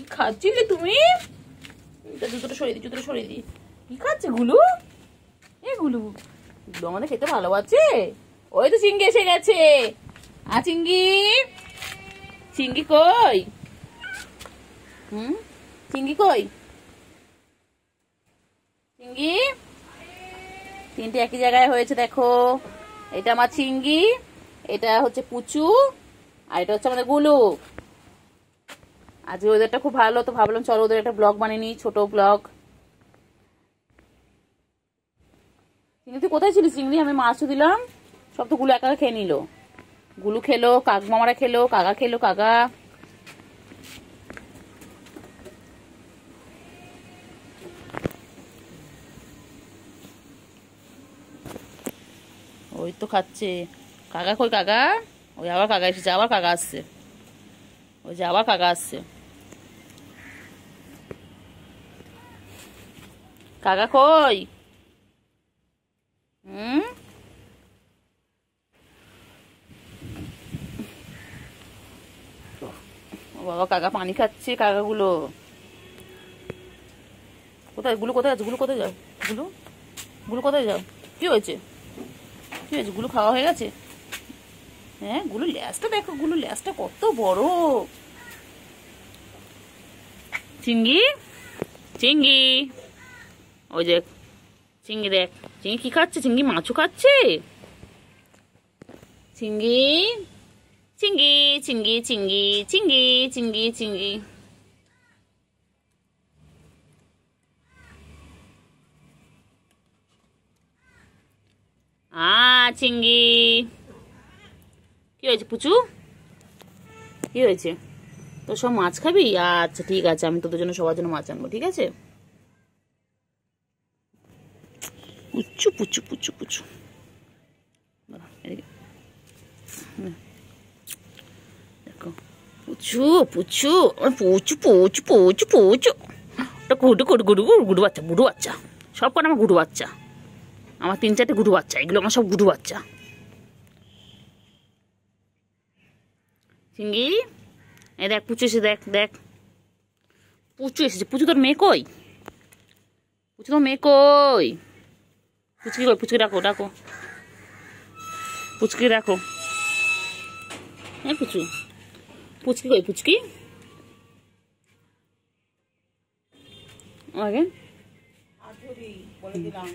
কি খাচ্ছিলে তুমি? জুতোটা সরিয়ে দি। কি খাচ্ছে গুলু? এ গুলু গুলু আমাদের খেতে ভালোবাসে। ওই তো চিংড়ি এসে গেছে। চিংড়ি চিংড়ি কই? চিংড়ি কই? চিংড়ি তিনটে একই জায়গায় হয়েছে দেখো। এটা আমার চিংড়ি, এটা হচ্ছে পুচু, আর এটা হচ্ছে আমাদের গুলু। আজকে ওদেরটা খুব ভালো, তো ভাবলাম চলো ওদের একটা ব্লগ বানিয়ে নিই, ছোট ব্লগ। চিংড়ি তুই কোথায় ছিলিস? চিংড়ি আমি মাছও দিলাম, সব তো গুলু একা খেয়ে নিল। গুলু খেলো, কাক মামারা খেলো, কাকা খেলো, কাকা। ওই তো খাচ্ছে। কাকা কই কাকা? ওই আবার কাকা এসেছে, আবার কাকা আসছে। ওই যে আবার কাকা আসছে। কাকা কই? ও বাবা, কাকা পানি খাচ্ছে। কাকাগুলো কোথায়? গুলু কোথায় আছে? গুলু কোথায় যাও? গুলু গুলু কোথায় যাও? কি হয়েছে? কি হয়েছে? গুলু খাওয়া হয়ে গেছে? হ্যাঁ, গুলু ল্যাসটা দেখো, গুলু ল্যাসটা কত বড়। চিংড়ি চিংড়ি ওই যে চিংড়ি দেখ, চিংড়ি কি খাচ্ছে? চিংড়ি মাছও খাচ্ছে। চিংড়ি চিংড়ি চিংড়ি চিংড়ি চিংড়ি চিংড়ি চিংড়ি চিংড়ি। কি হয়েছে পুচু? কি হয়েছে? তো সব মাছ খাবি? আচ্ছা ঠিক আছে, আমি তোদের জন্য সবার জন্য মাছ আনবো, ঠিক আছে? পুচু পুচু পুচু পুচু দেখো, পুচু পুচু পুচু পুচু পুচু পুচু। ওটা গুডু গুডু গুডু গুডু বাচ্চা, গুডু বাচ্চা। সব কটা আমার গুডু বাচ্চা। আমার 3-4টে গুডু বাচ্চা, এগুলো আমার সব গুডু বাচ্চা। চিংড়ি এই দেখ, পুচু এসে দেখ দেখ, পুচু এসেছে। পুচু তোর মেয়ে কই? পুচু তোর মেয়ে কই? পুচকি কই? পুচকি ডাকো, ডাকো, পুচকি ডাকো। হ্যাঁ পুচু, পুচকি কই? পুচকি আগে বলে দিলাম।